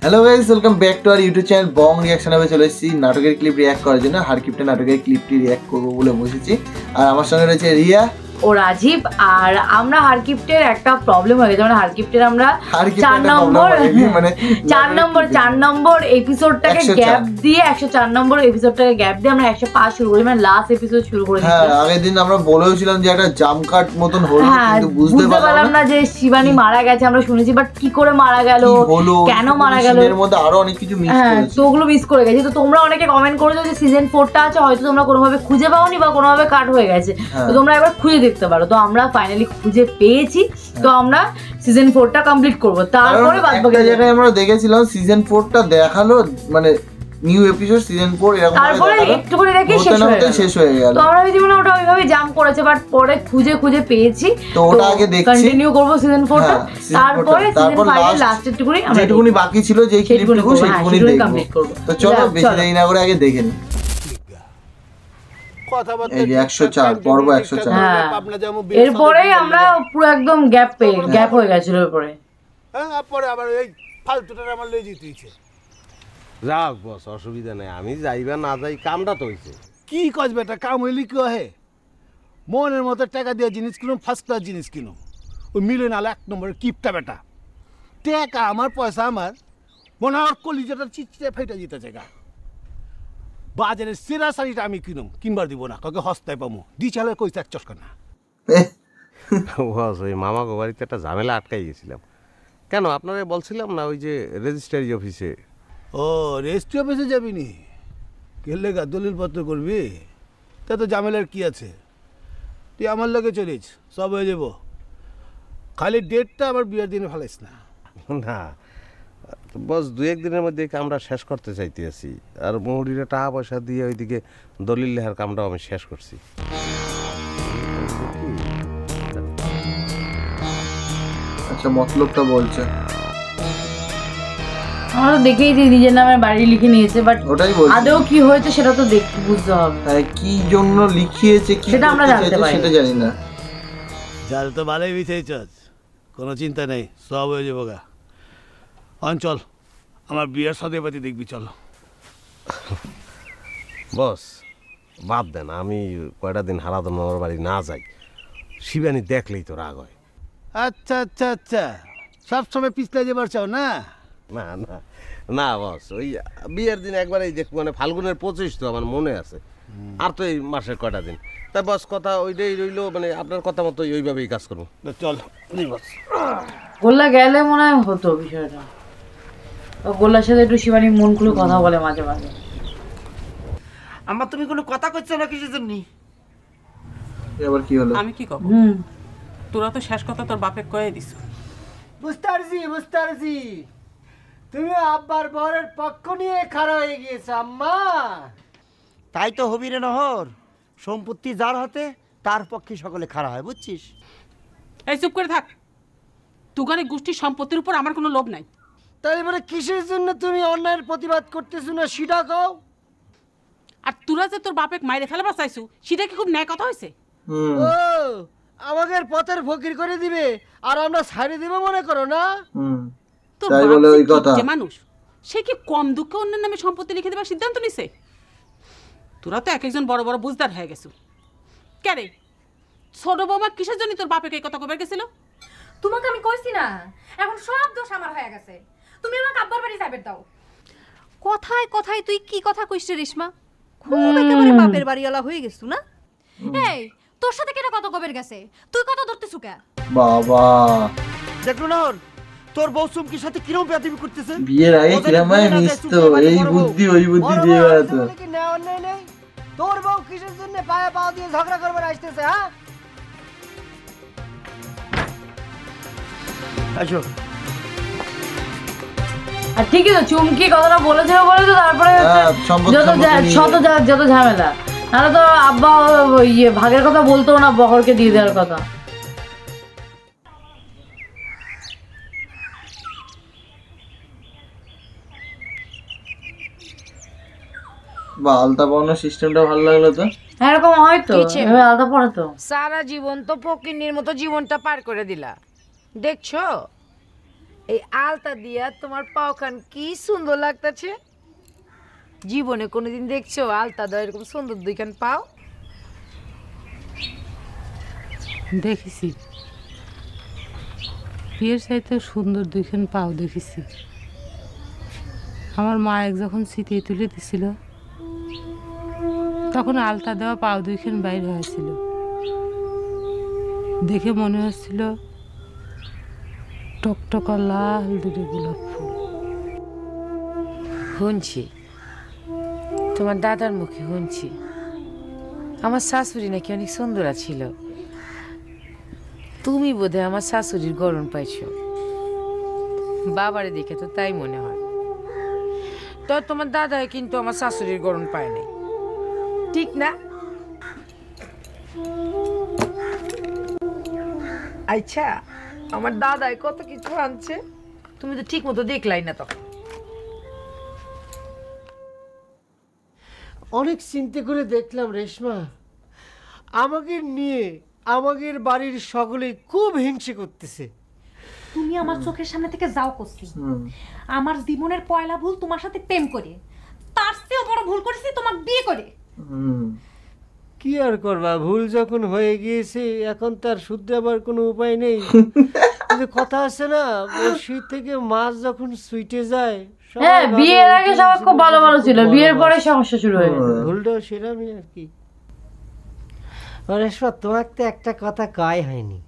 Hello guys, welcome back to our YouTube channel Bong reaction. আমি চলে এসেছি নাটকের ক্লিপ রিয়াক্ট করার জন্য। হারকিপটা নাটকের ক্লিপটি রিয়াক্ট করবো বলে বসেছি। আর আমার সঙ্গে রয়েছে রিয়া ও রাজীব। আর আমরা হারকিপ্টের একটা প্রবলেম হয়ে গেছে, মানে হারকিপ্টের আমরা 4 নম্বর এপিসোডটাকে গ্যাপ দিয়ে 104 নম্বর এপিসোডটাকে গ্যাপ দিয়ে আমরা 105 শুরু করি, মানে লাস্ট এপিসোড শুরু করে দিয়েছি। হ্যাঁ, আগের দিন আমরা বলেছিলাম যে একটা জাম্প কাট মতন হলো, কিন্তু বুঝতে পারলাম না যে শিবানী মারা গেছে। আমরা শুনেছি, বাট কি করে মারা গেল, কেন মারা গেল, এর মধ্যে আরো অনেক কিছু মিস করেছি। তো ওগুলো মিস করে গেছি। তো তোমরা অনেকে কমেন্ট করেছো যে সিজন 4টা আছে, হয়তো তোমরা কোনোভাবে খুঁজে পাওনি বা কোনোভাবে কাট হয়ে গেছে, তো তোমরা একবার খুঁজে দেখতে পারো। তো আমরা ফাইনালি খুঁজে পেয়েছি, তো আমরা সিজন 4টা কমপ্লিট করব। তারপরে বাদবাকি জায়গায় আমরা দেখেছিলাম সিজন 4টা দেখালো, মানে নিউ এপিসোড সিজন 4 এরকম, তারপরে একটু করে দেখে শেষ হয়ে গেল। তো আমরা জীবনে ওটা ওইভাবে জাম্প করেছে, বাট পরে খুঁজে পেয়েছি, তো ওটা আগে দেখছি, কন্টিনিউ করব সিজন 4টা। তারপরে সিজন 5 এর লাস্ট একটুকুনি আমরা যেটুকুনি বাকি ছিল যে ক্লিপটুকু সেটুকুনি কমপ্লিট করব। তো চলো বেশি দেরি না করে আগে দেখে নিই। এই 104 পর্ব 104। এরপরে আমরা পুরো একদম গ্যাপ হয়ে গেছিল। এরপরে পরে আবার এই ফালতুটা আমার লয়ে যেতেইছে। যাক বস, অসুবিধা নেই, আমি যাইবা না যাই, কামটা তো হইছে। কি কাজ বেটা, কাম হইলি কি হে? মনের মতো টাকা দিয়ে জিনিস কিনুম, ফার্স্ট ক্লাস জিনিস কিনুম, ওই মিলে নালে 1 নম্বরের কিপটা বেটা। টাকা আমার, পয়সা আমার, মনে হয় কলিজাটা চিচড়ে ফেটে যেতেছে গা। বাজারের সেরা শাড়িটা আমি কিনবার দিব না, কাউকে হস্তায় পাবো দি চালে কইতে এক চস্কা না। বস, ওই মামা গো বাড়িতে একটা ঝামেলা আটকাই গেছিলাম। কেন, আপনারা বলছিলাম না ওই যে রেজিস্ট্রারি অফিসে। ও রেজিস্ট্রি অফিসে যাবি নি? গেলে গা দলিলপত্র করবি, তা তো ঝামেলার কি আছে? তুই আমার লগে চলিস, সব হয়ে যাব। খালি ডেটটা আবার বিয়ের দিনে ফেলাইস না। না বস, 2-1 দিনের মধ্যে কামটা শেষ করতে চাইতে আছি। আর মৌরিরা টাকা পয়সা দিয়ে ওইদিকে দলিল লেখার কামটাও আমি শেষ করছি। আচ্ছা, মতলবটা বলছে। আমরা তো দেখেই যে নিজের নামে বাড়ি লিখে নিয়েছে, বাট ওটাই বলছি, আদৌ কি হয়েছে সেটা তো দেখতে বুঝতে হবে। কি জন্য লিখিয়েছে, কি সেটা আমরা জানতে পারি, সেটা জানি না। জাল তো ভালোই বিছাইছস, কোনো চিন্তা নেই, সব হয়ে যাবো গা। অঞ্চল আমার বিয়ের সদেপাতি দেখবি, চল। বস বাদ দেন, আমি কয়টা দিন হারাদন মামার বাড়ি না যাই, শিবানী দেখলেই তো রাগ হয়। আচ্ছা আচ্ছা আচ্ছা, সবসময় পিছলে যাবার চাও না? না না না বস, ওই বিয়ের দিন একবার এই যে মানে ফাল্গুনের 25 তো আমার মনে আছে, আর তো এই মাসের কয়টা দিন। তাই বস কথা ওইটাই রইলো, মানে আপনার কথা মতো ওইভাবেই কাজ করবো। চল বস। গোল্লা গেলে মনে হয় হতো বিষয়টা। গোল্লার সাথে একটু শিবানী মন খুলে কথা বলে মাঝে মাঝে। আমার তুমি কোনো কথা কইছো না কিসের জন্য? এবার কি হলো? আমি কি কব? তোরা তো শেষ কথা তোর বাপে কয়ে দিছ। বুঝতে পারছি তুমি আব্বার বরের পক্ষ নিয়ে খাড়া হয়ে গিয়েছো আম্মা। তাই তো হবি রে নহর, সম্পত্তি যার হাতে তার পক্ষে সকলে খাড়া হয়, বুঝছিস? এই চুপ করে থাক, তুগানি গোষ্ঠীর সম্পত্তির উপর আমার কোনো লোভ নাই। তাই মানে কিসের জন্য তুমি অন্যায়ের প্রতিবাদ করতেছো না সেটা কও। আর তোরা যে তোর বাপে মাইরে ফেলবা চাইছো, সেটা কি খুব ন্যায় কথা হয়েছে? ও আমাকে পথের ফকির করে দিবে আর আমরা ছাড়ে দিব মনে করো না? তোর বাপ যে মানুষ, সে কি কম দুঃখে অন্যের নামে সম্পত্তি লিখে দেবার সিদ্ধান্ত নিছে? তোরা তো এক একজন বড় বড় বুঝদার হয়ে গেছো। কে রে ছোট বৌমা, কিসের জন্য তোর বাপে এই কথা কবার গেছিল? তোমাকে আমি কইছি না, এখন সব দোষ আমার হয়ে গেছে, তুমি আমাকে আব্বার বাড়ি যাবে দাও। কথায় কথায় তুই কি কথা কইছ রেশমা? খুব একেবারে বাপের বাড়িওয়ালা হয়ে গেছু না? এই তোর সাথে কেন কত কবের গেছে, তুই কত ধরতেছু কে? বাবা দেখো না তোর বউ চুমকির সাথে কিরকম বেয়াদবি করতেছে। বিয়ের আগে কিরমায় মিশতো, এই বুদ্ধি ওই বুদ্ধি দিয়ে বেড়াতো। তোর বউ কিসের জন্য পায়ে পা দিয়ে ঝগড়া করবার আসতেছে? হ্যাঁ আসো। আর ঠিকই তো, চুমকি কথাটা বলেছিল বলে তো তারপরে যত ঝামেলা। নাহলে তো আব্বা ভাগের কথা বলতো না, বহরকে দিয়ে দেওয়ার কথা। বা আলতা পরানোর সিস্টেমটা ভালো লাগলো তো। এরকম হয়তো আলাদা পড়ে তো সারা জীবন তো ফকিন্নির মতো জীবনটা পার করে দিলা, দেখছো এই আলতা দিয়া তোমার পাওখান কি সুন্দর লাগতেছে। জীবনে কোনোদিন দেখছো আলতা দেওয়া এরকম সুন্দর দুইখান পাও? দেখেছি, বিয়ের চাইতে সুন্দর দুইখান পাও দেখেছি। আমার মা এক যখন শীতে তুলে দিছিল তখন আলতা দেওয়া পাও দুইখান বাইর হয়েছিল, দেখে মনে হচ্ছিল টকটকা লাল দুটো গোলাপ ফুল। শুনছি তোমার দাদার মুখে, শুনছি আমার শাশুড়ি নাকি অনেক সুন্দর ছিল। তুমি বোধহয় আমার শাশুড়ির গরম পাইছো, বাবারে দেখে তো তাই মনে হয়। তো তোমার দাদাই কিন্তু আমার শাশুড়ির গরম পায় নাই, ঠিক না? আচ্ছা, আমার দাদাই কত কিছু আনছে, তুমি তো ঠিক মতো দেখলাই না তখন। অনেক চিন্তা করে দেখলাম রেশমা, আমাকে নিয়ে আমাদের বাড়ির সকলে খুব হিংসে করতেছে। তুমি আমার চোখের সামনে থেকে যাও করছি। আমার জীবনের পয়লা ভুল তোমার সাথে প্রেম করে, তার চেয়েও বড় ভুল করেছি তোমাকে বিয়ে করে। কি আর করবা, ভুল যখন হয়ে গিয়েছে এখন তার শুধরাবার কোনো উপায় নেই। কিন্তু কথা আছে না, বড়শি থেকে মাছ যখন সুইটে যায়। হ্যাঁ, বিয়ের আগে সবাই খুব ভালো ভালো ছিল, বিয়ের পরে সমস্যা শুরু হয়ে গেল। ভুলটাও সেরামই আর কি। রেশমা, তোমার তো একটা কথা কয় হয়নি,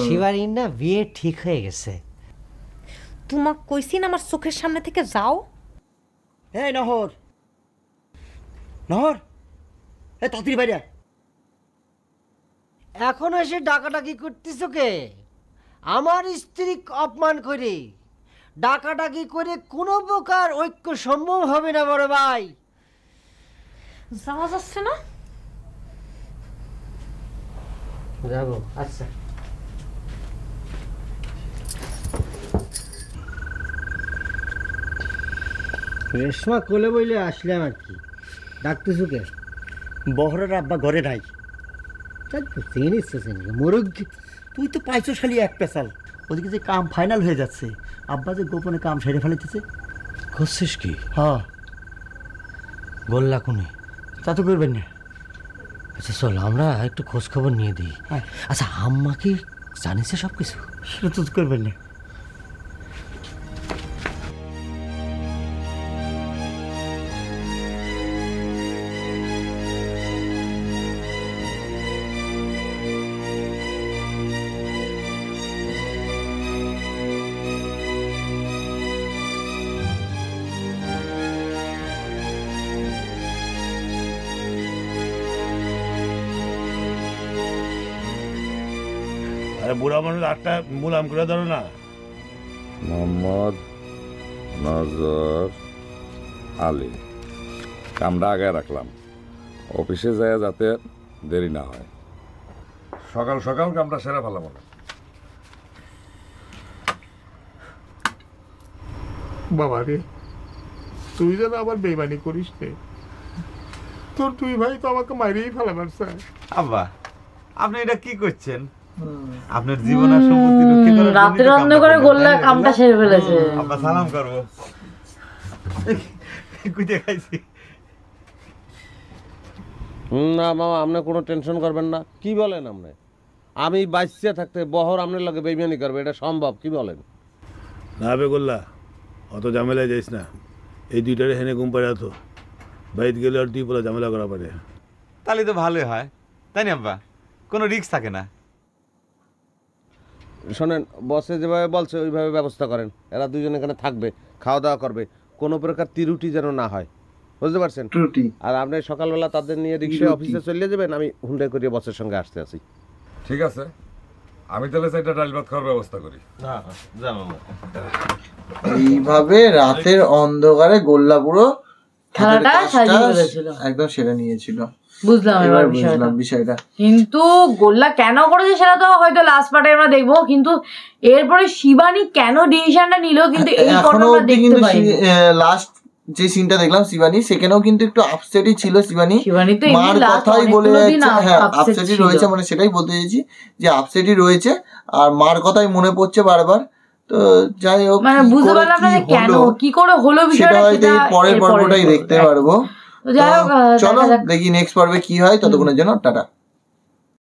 শিবানীর না বিয়ে ঠিক হয়ে গেছে। তোমাকে কইছি না আমার চোখের সামনে থেকে যাও। এই নহর, নহর, এ তাড়াতাড়ি বাইরে। এখন এসে ডাকাডাকি করতেছ কে? আমার স্ত্রী অপমান করে ডাকাডাকি করে কোনো প্রকার ঐক্য সম্ভব হবে না বড় ভাই। যাওয়া যাচ্ছে না? যাবো, আচ্ছা। রেশমা কোলে বইলে আসলাম আর কি। ডাকতেছো কে? বহরের আব্বা ঘরে নাই। মোরগ, তুই তো পাইছো খালি এক পেশাল। ওদিকে যে কাম ফাইনাল হয়ে যাচ্ছে, আব্বা যে গোপনে কাম সেরে ফেলিতেছে। করছিস কি? হ্যাঁ, গোল্লা কোনে? তা তো করবেন না। আচ্ছা চল, আমরা একটু খোঁজ খবর নিয়ে দিই। আচ্ছা, আম্মা কি জানিস সব কিছু? সেটা তো করবেন না। আরে বুড়া মানুষ আটটা মুলাম করে ধরো না। মোহাম্মদ নজর আলী, কামটা আগে রাখলাম, অফিসে যায় যাতে দেরি না হয়। সকাল সকাল কামটা সেরা ফেলাম। বাবা রে, তুই যেন আবার বেইমানি করিস নে। তোর তুই ভাই তো আমাকে মারিয়েই ফেলাবার স্যার। আব্বা, আপনি এটা কি করছেন? আপনার জীবন আর সম্পত্তি রক্ষা করার জন্য রাতের অন্ধকারে গোল্লা কামটা সেরে ফেলেছে। আব্বা সালাম করব। কুইতে খাইছি। না মামা, আপনি কোনো টেনশন করবেন না। কি বলেন আপনি? আমি বাইসে থাকতে বহর আপনার লগে বেইমানি করবে, এটা সম্ভব? কি বলেন? না বে গোল্লা, অত ঝামেলায় যাইস না। এই দুইটারে হেনে ঘুম পাড়ে তো বাইরে গেলে আর দুই বলে ঝামেলা করা পারে। তাহলে তো ভালোই হয়, তাই না আব্বা? কোনো রিস্ক থাকে না। শোনেন, বসে যেভাবে বলছে ওইভাবে ব্যবস্থা করেন। এরা দুজন এখানে থাকবে, খাওয়া দাওয়া করবে, কোনো প্রকার ত্রুটি যেন না হয়, বুঝতে পারছেন? ত্রুটি। আর আপনি সকালবেলা তাদের নিয়ে রিক্সায় অফিসে চলে যাবেন, আমি হুন্ডাই করিয়ে বসের সঙ্গে আসতে আছি। ঠিক আছে, আমি তাহলে সেটা ডাল ভাত খাওয়ার ব্যবস্থা করি। এইভাবে রাতের অন্ধকারে গোল্লা পুরো খেলাটা সাজিয়ে ফেলেছিল, একদম সেটা নিয়েছিল। বুঝলাম এবার বিষয়টা। কিন্তু গোল্লা কেন করেছে সেটা তো হয়তো লাস্ট পার্টে আমরা দেখবো, কিন্তু এরপরে শিবানী কেন ডিসিশনটা নিল কিন্তু এই এখনো ঘটনাটা দেখতে পাইনি। লাস্ট যে সিনটা দেখলাম শিবানী, সেখানেও কিন্তু একটু আপসেটই ছিল শিবানী। তো মার কথাই বলে যাচ্ছে, হ্যাঁ আপসেটই রয়েছে, মানে সেটাই বলতে চাইছি যে আপসেটই রয়েছে। আর মার কথাই মনে পড়ছে বারবার, তো যাই হোক মানে বুঝতে পারলাম না কেন কি করে হলো বিষয়টা, সেটা পরের পর্বটাই দেখতে পারবো। চলো দেখি নেক্সট পর্বে কি হয়, ততক্ষণের জন্য টাটা।